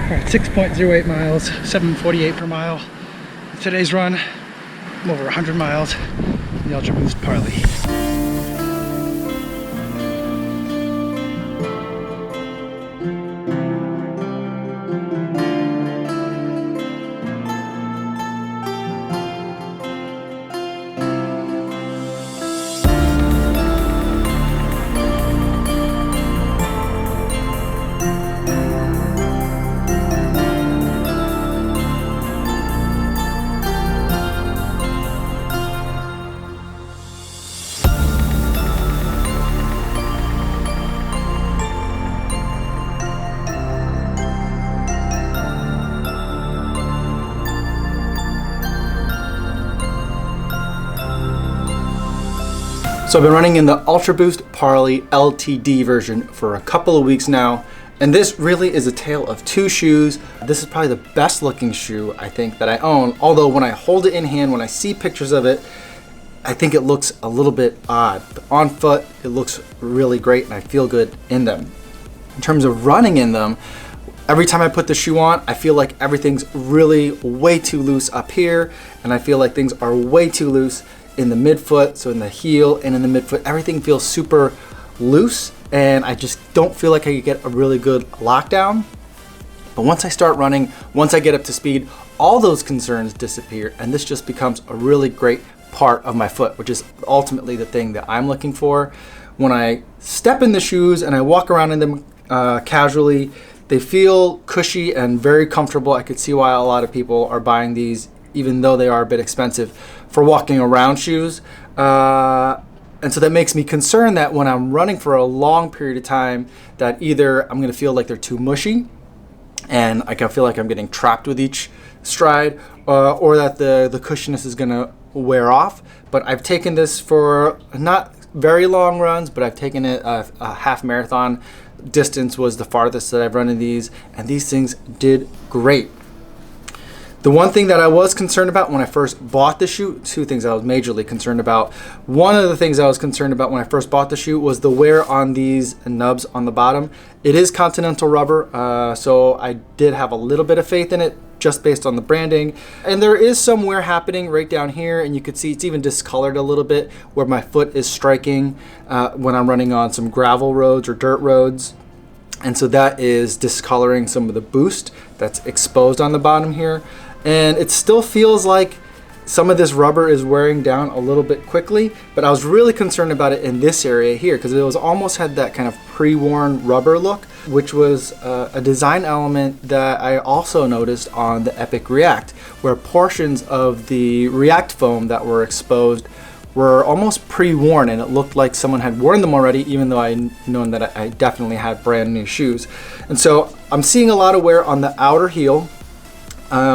All right, 6.08 miles, 7:48 per mile. Today's run, I'm over 100 miles in the Ultraboost Parley. So I've been running in the Ultraboost Parley LTD version for a couple of weeks now, and this really is a tale of two shoes. This is probably the best looking shoe I think that I own, although when I hold it in hand, when I see pictures of it, I think it looks a little bit odd. But on foot, it looks really great and I feel good in them. In terms of running in them, every time I put the shoe on, I feel like everything's really way too loose up here, and I feel like things are way too loose in the midfoot, so in the heel and in the midfoot, everything feels super loose, and I just don't feel like I could get a really good lockdown. But once I start running, once I get up to speed, all those concerns disappear, and this just becomes a really great part of my foot, which is ultimately the thing that I'm looking for. When I step in the shoes and I walk around in them casually, they feel cushy and very comfortable. I could see why a lot of people are buying these, even though they are a bit expensive, for walking around shoes. And so that makes me concerned that when I'm running for a long period of time, that either I'm gonna feel like they're too mushy and I can feel like I'm getting trapped with each stride, or that the cushiness is gonna wear off. But I've taken this for not very long runs, but I've taken it a half marathon distance was the farthest that I've run in these, and these things did great. The one thing that I was concerned about when I first bought the shoe, two things I was majorly concerned about. One of the things I was concerned about when I first bought the shoe was the wear on these nubs on the bottom. It is Continental rubber, so I did have a little bit of faith in it just based on the branding. And there is some wear happening right down here, and you could see it's even discolored a little bit where my foot is striking when I'm running on some gravel roads or dirt roads. And so that is discoloring some of the boost that's exposed on the bottom here. And it still feels like some of this rubber is wearing down a little bit quickly, but I was really concerned about it in this area here because it was almost had that kind of pre-worn rubber look, which was a design element that I also noticed on the Epic React, where portions of the React foam that were exposed were almost pre-worn, and it looked like someone had worn them already, even though I known that I definitely had brand new shoes. And so I'm seeing a lot of wear on the outer heel,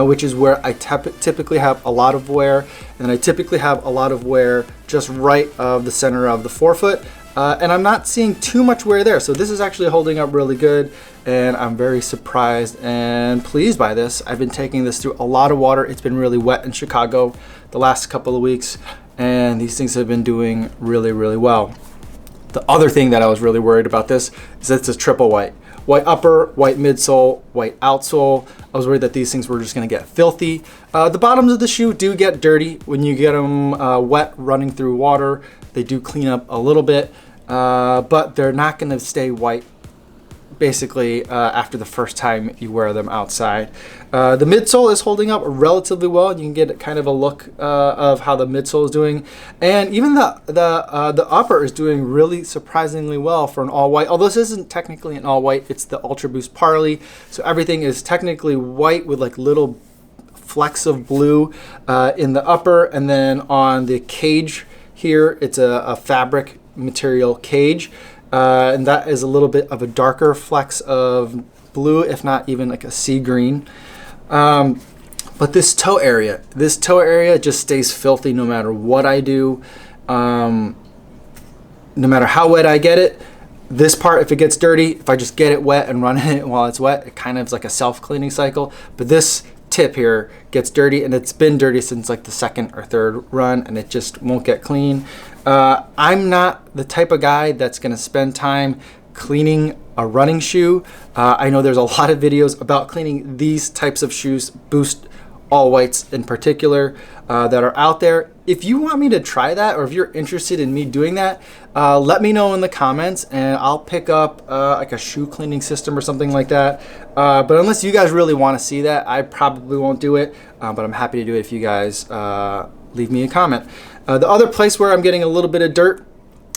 which is where I typically have a lot of wear, and I typically have a lot of wear just right of the center of the forefoot, and I'm not seeing too much wear there. So this is actually holding up really good, and I'm very surprised and pleased by this. I've been taking this through a lot of water. It's been really wet in Chicago the last couple of weeks, and these things have been doing really, really well. The other thing that I was really worried about this is that it's a triple white. White upper, white midsole, white outsole. I was worried that these things were just gonna get filthy. The bottoms of the shoe do get dirty when you get them wet running through water. They do clean up a little bit, but they're not gonna stay white basically after the first time you wear them outside. The midsole is holding up relatively well. You can get kind of a look of how the midsole is doing, and even the upper is doing really surprisingly well for an all white. Although this isn't technically an all white, it's the Ultraboost Parley, so everything is technically white with like little flecks of blue in the upper, and then on the cage here, it's a fabric material cage. And that is a little bit of a darker flecks of blue, if not even like a sea green. But this toe area just stays filthy no matter what I do. No matter how wet I get it, this part, if it gets dirty, if I just get it wet and run in it while it's wet, it kind of is like a self-cleaning cycle. But this tip here gets dirty, and it's been dirty since like the second or third run, and it just won't get clean. I'm not the type of guy that's gonna spend time cleaning a running shoe. I know there's a lot of videos about cleaning these types of shoes, Boost all whites in particular, that are out there. If you want me to try that, or if you're interested in me doing that, let me know in the comments, and I'll pick up like a shoe cleaning system or something like that. But unless you guys really want to see that, I probably won't do it, but I'm happy to do it if you guys leave me a comment. The other place where I'm getting a little bit of dirt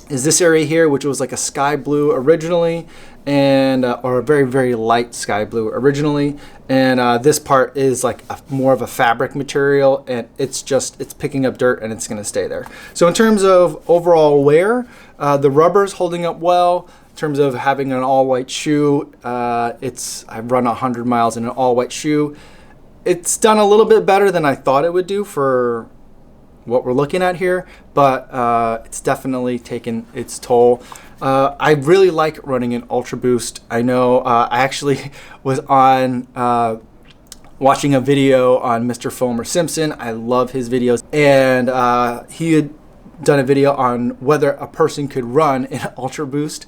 is this area here, which was like a sky blue originally, and or a very, very light sky blue originally, and this part is like more of a fabric material, and it's picking up dirt and it's going to stay there. So in terms of overall wear, the rubber's holding up well. In terms of having an all white shoe, I've run 100 miles in an all white shoe. It's done a little bit better than I thought it would do for what we're looking at here, but it's definitely taken its toll. I really like running in Ultraboost. I know I actually was on watching a video on Mr. Foamer Simpson. I love his videos, and he had done a video on whether a person could run in Ultraboost,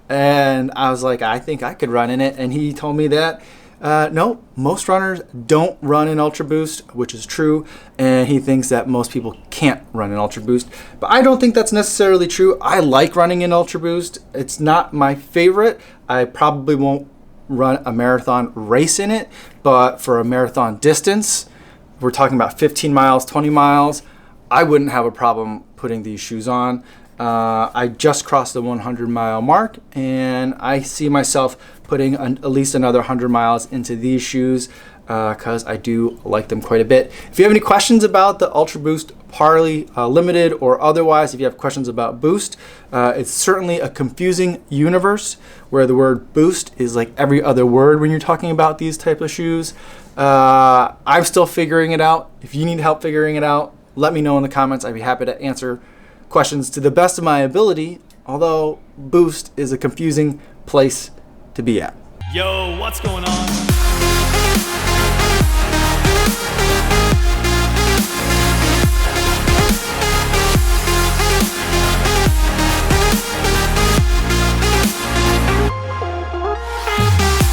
and I was like, I think I could run in it, and he told me that no, most runners don't run in Ultraboost, which is true, and he thinks that most people can't run in Ultraboost, but I don't think that's necessarily true. I like running in Ultraboost. It's not my favorite. I probably won't run a marathon race in it, but for a marathon distance, we're talking about 15 miles, 20 miles, I wouldn't have a problem putting these shoes on. I just crossed the 100-mile mark, and I see myself putting at least another 100 miles into these shoes because I do like them quite a bit. If you have any questions about the Ultraboost Parley Limited or otherwise, if you have questions about Boost, it's certainly a confusing universe where the word Boost is like every other word when you're talking about these type of shoes. I'm still figuring it out. If you need help figuring it out, let me know in the comments. I'd be happy to answer questions to the best of my ability, although Boost is a confusing place to be at. Yo, what's going on?